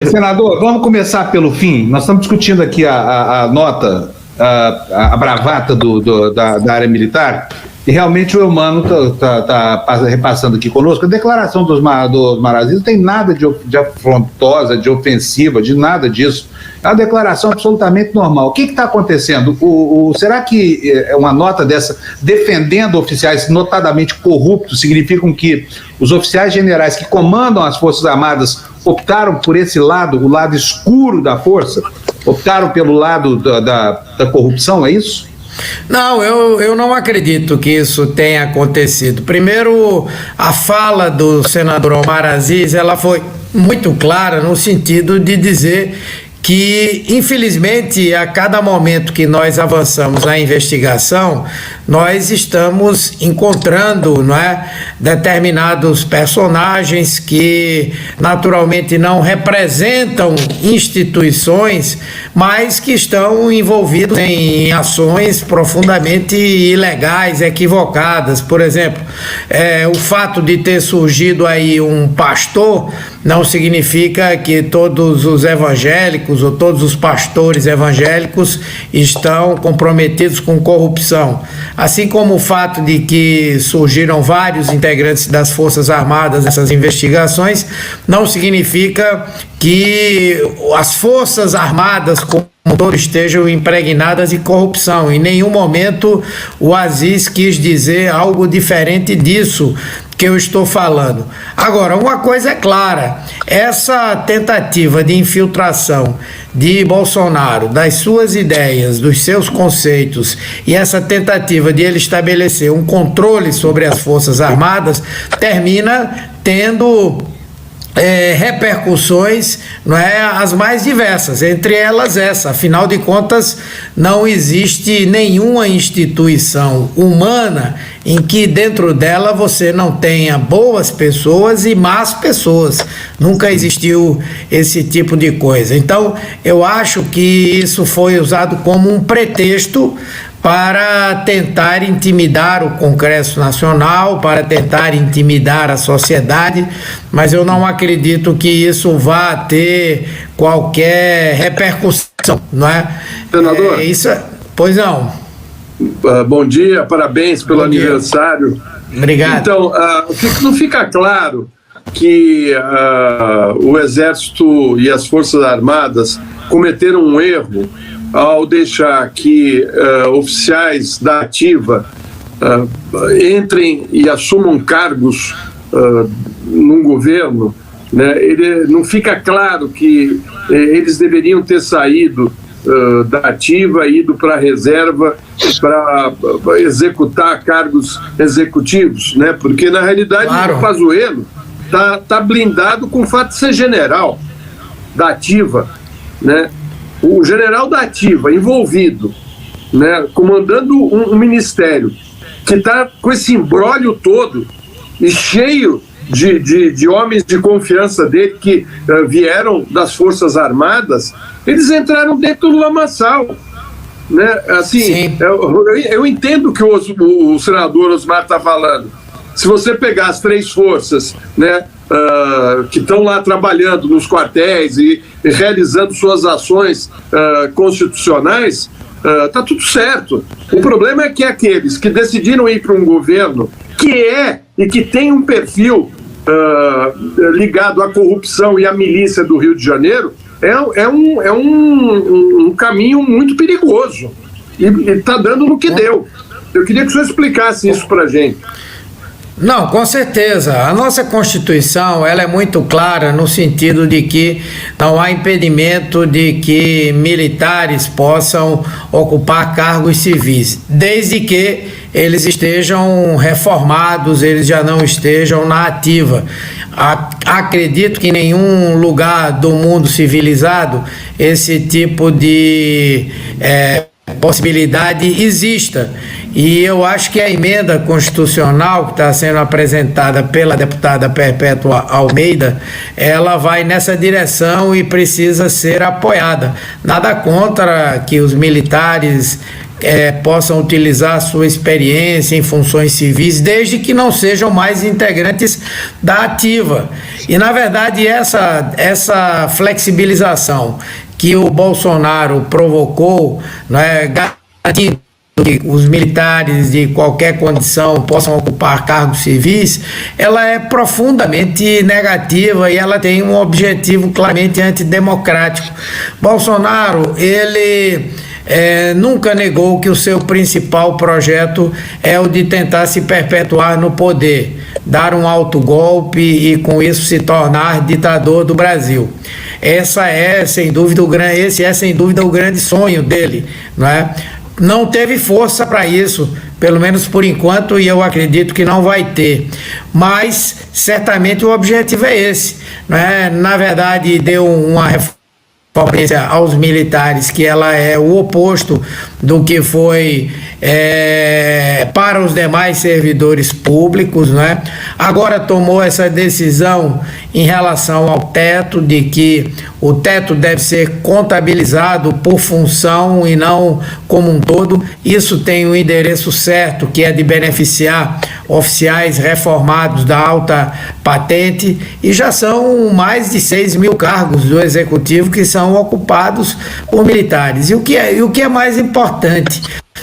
Senador, vamos começar pelo fim. Nós estamos discutindo aqui a nota, a bravata da área militar, e realmente o Eumano está repassando aqui conosco. A declaração dos Marazias não tem nada de afrontosa, de ofensiva, de nada disso. É uma declaração absolutamente normal. O que está acontecendo? Será que uma nota dessa, defendendo oficiais notadamente corruptos, significam que os oficiais generais que comandam as Forças Armadas optaram por esse lado, o lado escuro da força? Optaram pelo lado da corrupção, é isso? Não, eu não acredito que isso tenha acontecido. Primeiro, a fala do senador Omar Aziz, ela foi muito clara no sentido de dizer que, infelizmente, a cada momento que nós avançamos na investigação, nós estamos encontrando, não é, determinados personagens que naturalmente não representam instituições, mas que estão envolvidos em ações profundamente ilegais, equivocadas. Por exemplo, o fato de ter surgido aí um pastor não significa que todos os evangélicos ou todos os pastores evangélicos estão comprometidos com corrupção. Assim como o fato de que surgiram vários integrantes das Forças Armadas nessas investigações, não significa que as Forças Armadas como todas estejam impregnadas de corrupção. Em nenhum momento o Aziz quis dizer algo diferente disso que eu estou falando. Agora, uma coisa é clara, essa tentativa de infiltração de Bolsonaro, das suas ideias, dos seus conceitos, e essa tentativa de ele estabelecer um controle sobre as Forças Armadas, termina tendo repercussões, não é, as mais diversas, entre elas essa. Afinal de contas, não existe nenhuma instituição humana em que dentro dela você não tenha boas pessoas e más pessoas. Nunca existiu esse tipo de coisa. Então, eu acho que isso foi usado como um pretexto para tentar intimidar o Congresso Nacional, para tentar intimidar a sociedade, mas eu não acredito que isso vá ter qualquer repercussão, não é? Senador? Pois não. Bom dia, parabéns pelo aniversário. Obrigado. Então, não fica claro que o Exército e as Forças Armadas cometeram um erro ao deixar que oficiais da ativa entrem e assumam cargos num governo, né? Não fica claro que eles deveriam ter saído da ativa e ido para a reserva para executar cargos executivos, né? Porque na realidade claro, o Pazuello tá blindado com o fato de ser general da ativa, né? O general da ativa envolvido, né, comandando um ministério que está com esse imbróglio todo e cheio de homens de confiança dele que vieram das Forças Armadas, eles entraram dentro do lamaçal, né? Assim, eu entendo que o senador Osmar está falando. Se você pegar as três forças, né, que estão lá trabalhando nos quartéis e realizando suas ações constitucionais, tá tudo certo. O problema é que aqueles que decidiram ir para um governo que tem um perfil ligado à corrupção e à milícia do Rio de Janeiro, é um caminho muito perigoso e está dando no que deu. Eu queria que o senhor explicasse isso para a gente. Não, com certeza. A nossa Constituição, ela é muito clara no sentido de que não há impedimento de que militares possam ocupar cargos civis, desde que eles estejam reformados, eles já não estejam na ativa. Acredito que em nenhum lugar do mundo civilizado esse tipo de possibilidade exista. E eu acho que a emenda constitucional que está sendo apresentada pela deputada Perpétua Almeida, ela vai nessa direção e precisa ser apoiada. Nada contra que os militares possam utilizar sua experiência em funções civis, desde que não sejam mais integrantes da ativa. E, na verdade, essa flexibilização que o Bolsonaro provocou, né, garantindo que os militares de qualquer condição possam ocupar cargos civis, ela é profundamente negativa e ela tem um objetivo claramente antidemocrático. Bolsonaro, ele nunca negou que o seu principal projeto é o de tentar se perpetuar no poder, dar um autogolpe e com isso se tornar ditador do Brasil. Esse é sem dúvida o grande sonho dele, não é? Não teve força para isso, pelo menos por enquanto, e eu acredito que não vai ter. Mas certamente o objetivo é esse, né? Na verdade, deu uma reforma aos militares, que ela é o oposto do que foi para os demais servidores públicos, né? Agora tomou essa decisão em relação ao teto, de que o teto deve ser contabilizado por função e não como um todo. Isso tem um endereço certo, que é de beneficiar oficiais reformados da alta patente, e já são mais de 6 mil cargos do executivo que são ocupados por militares. E o que é mais importante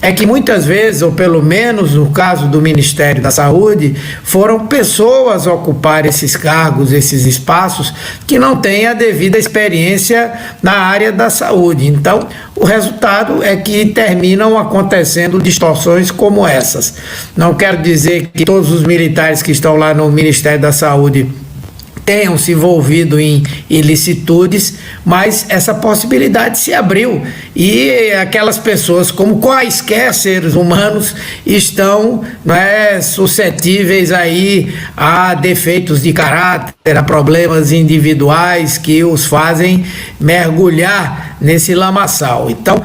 é que muitas vezes, ou pelo menos no caso do Ministério da Saúde, foram pessoas ocupar esses cargos, esses espaços, que não têm a devida experiência na área da saúde. Então, o resultado é que terminam acontecendo distorções como essas. Não quero dizer que todos os militares que estão lá no Ministério da Saúde tenham se envolvido em ilicitudes, mas essa possibilidade se abriu e aquelas pessoas, como quaisquer seres humanos, estão, suscetíveis aí a defeitos de caráter, a problemas individuais que os fazem mergulhar nesse lamaçal. Então,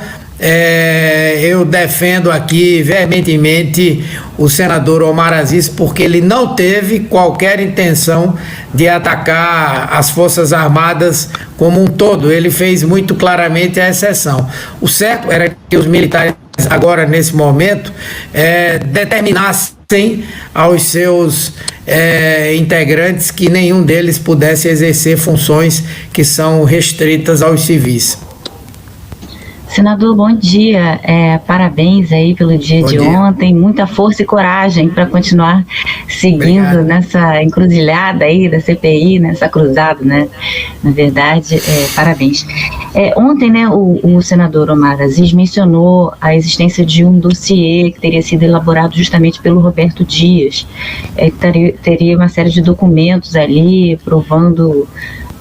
eu defendo aqui veementemente o senador Omar Aziz, porque ele não teve qualquer intenção de atacar as Forças Armadas como um todo. Ele fez muito claramente a exceção. O certo era que os militares agora, nesse momento, determinassem aos seus integrantes que nenhum deles pudesse exercer funções que são restritas aos civis. Senador, bom dia. Parabéns aí pelo dia de ontem. Muita força e coragem para continuar seguindo Obrigado. Nessa encruzilhada aí da CPI, nessa cruzada, né? Na verdade, parabéns. Ontem, né, o senador Omar Aziz mencionou a existência de um dossiê que teria sido elaborado justamente pelo Roberto Dias. Teria uma série de documentos ali provando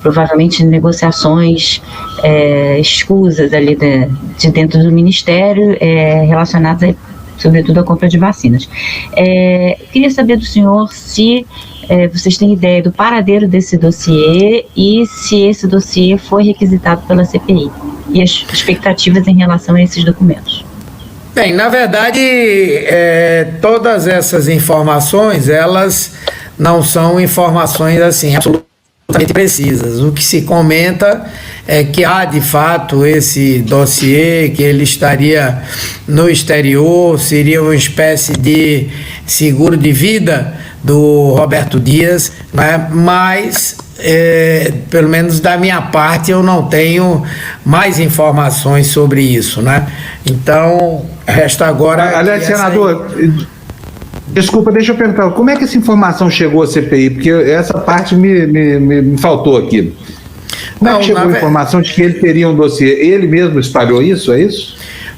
provavelmente negociações escusas ali de dentro do Ministério, relacionadas sobretudo à compra de vacinas. Queria saber do senhor se vocês têm ideia do paradeiro desse dossiê e se esse dossiê foi requisitado pela CPI e as expectativas em relação a esses documentos. Bem, na verdade, todas essas informações, elas não são informações assim absolutamente precisas. O que se comenta é que há de fato esse dossiê, que ele estaria no exterior, seria uma espécie de seguro de vida do Roberto Dias, né? Mas pelo menos da minha parte eu não tenho mais informações sobre isso, né? Então resta agora. Aliás, senador, desculpa, deixa eu perguntar, como é que essa informação chegou à CPI? Porque essa parte me faltou aqui. Como é que chegou a informação de que ele teria um dossiê? Ele mesmo espalhou isso, é isso?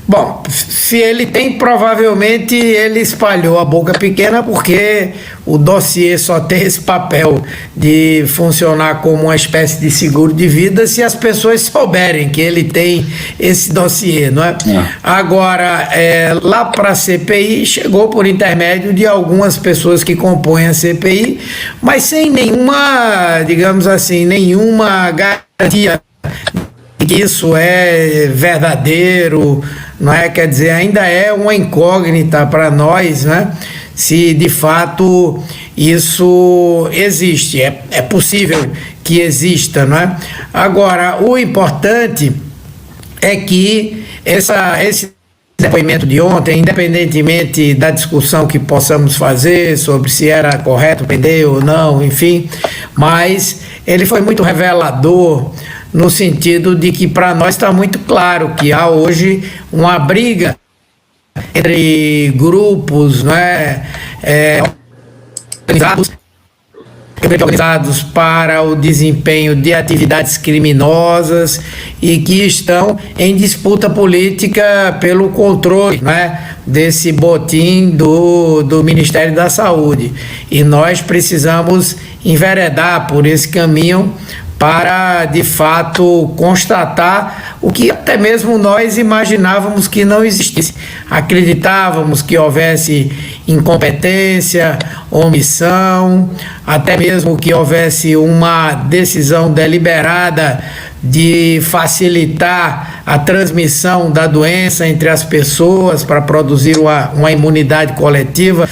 Bom, se ele tem, provavelmente ele espalhou a boca pequena, porque o dossiê só tem esse papel de funcionar como uma espécie de seguro de vida se as pessoas souberem que ele tem esse dossiê, não é? Agora, lá para a CPI, chegou por intermédio de algumas pessoas que compõem a CPI, mas sem nenhuma, digamos assim, nenhuma garantia de que isso é verdadeiro, não é? Quer dizer, ainda é uma incógnita para nós, né? Se de fato isso existe. É possível que exista, não é? Agora, o importante é que esse depoimento de ontem, independentemente da discussão que possamos fazer sobre se era correto prender ou não, enfim, mas ele foi muito revelador no sentido de que para nós está muito claro que há hoje uma briga entre grupos, né, organizados para o desempenho de atividades criminosas e que estão em disputa política pelo controle, né, desse botim do Ministério da Saúde. E nós precisamos enveredar por esse caminho para, de fato, constatar o que até mesmo nós imaginávamos que não existisse. Acreditávamos que houvesse incompetência, omissão, até mesmo que houvesse uma decisão deliberada de facilitar a transmissão da doença entre as pessoas para produzir uma imunidade coletiva.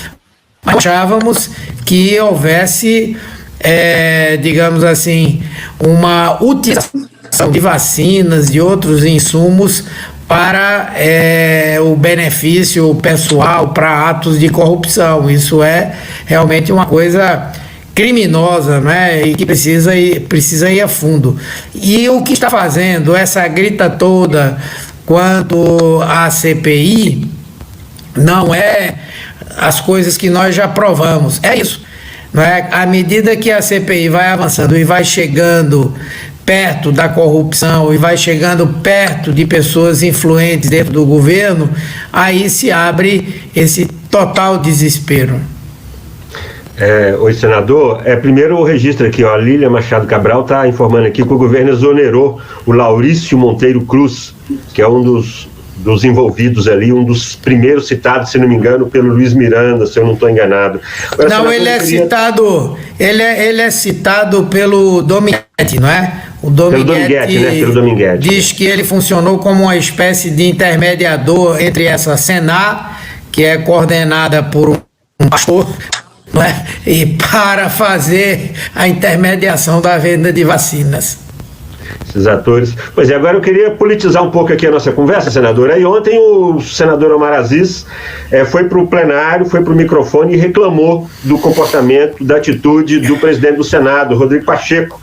Mas achávamos que houvesse digamos assim, uma utilização de vacinas, de outros insumos para o benefício pessoal, para atos de corrupção. Isso é realmente uma coisa criminosa, né? E que precisa ir a fundo. E o que está fazendo essa grita toda quanto à CPI não é as coisas que nós já provamos, é isso. Não é? À medida que a CPI vai avançando e vai chegando perto da corrupção e vai chegando perto de pessoas influentes dentro do governo, aí se abre esse total desespero. Oi, senador. Primeiro o registro aqui, ó, a Lília Machado Cabral está informando aqui que o governo exonerou o Laurício Monteiro Cruz, que é um dos envolvidos ali, um dos primeiros citados, se não me engano, pelo Luiz Miranda, se eu não estou enganado. Agora, não, ele é citado pelo Dominguete, não é? O Dominguete, né? Pelo Dominguete. Diz que ele funcionou como uma espécie de intermediador entre essa Senar, que é coordenada por um pastor, não é? E para fazer a intermediação da venda de vacinas. Esses atores. Pois é, agora eu queria politizar um pouco aqui a nossa conversa, senador. Aí ontem o senador Omar Aziz foi para o plenário, foi para o microfone e reclamou do comportamento, da atitude do presidente do Senado, Rodrigo Pacheco,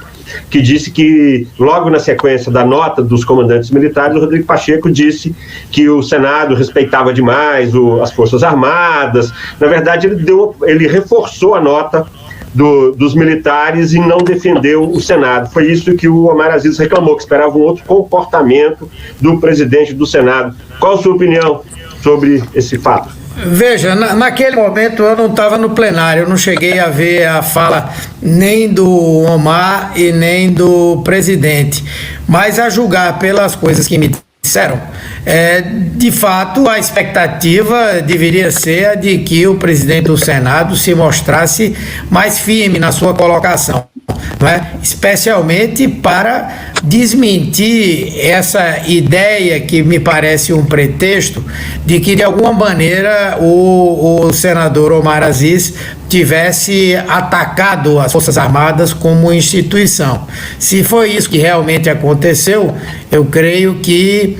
que disse que, logo na sequência da nota dos comandantes militares, o Rodrigo Pacheco disse que o Senado respeitava demais as Forças Armadas. Na verdade, ele reforçou a nota dos militares e não defendeu o Senado. Foi isso que o Omar Aziz reclamou, que esperava um outro comportamento do presidente do Senado. Qual a sua opinião sobre esse fato? Veja, naquele momento eu não estava no plenário, eu não cheguei a ver a fala nem do Omar e nem do presidente, mas a julgar pelas coisas que me disseram, de fato a expectativa deveria ser a de que o presidente do Senado se mostrasse mais firme na sua colocação, não é? Especialmente para desmentir essa ideia que me parece um pretexto de que de alguma maneira o senador Omar Aziz tivesse atacado as Forças Armadas como instituição. Se foi isso que realmente aconteceu, eu creio que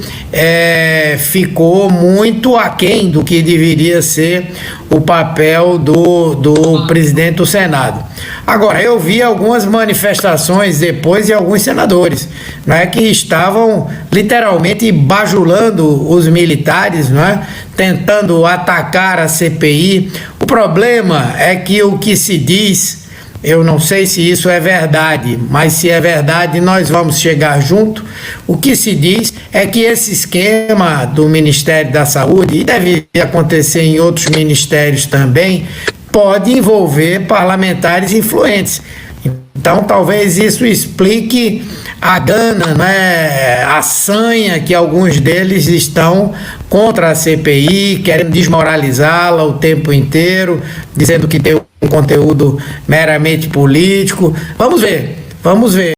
ficou muito aquém do que deveria ser o papel do presidente do Senado. Agora, eu vi algumas manifestações depois de alguns senadores, não é, que estavam literalmente bajulando os militares, não é, tentando atacar a CPI. O problema é que o que se diz, eu não sei se isso é verdade, mas se é verdade nós vamos chegar junto. O que se diz é que esse esquema do Ministério da Saúde, e deve acontecer em outros ministérios também, pode envolver parlamentares influentes. Então talvez isso explique a gana, né, a sanha que alguns deles estão contra a CPI, querendo desmoralizá-la o tempo inteiro, dizendo que tem um conteúdo meramente político. Vamos ver.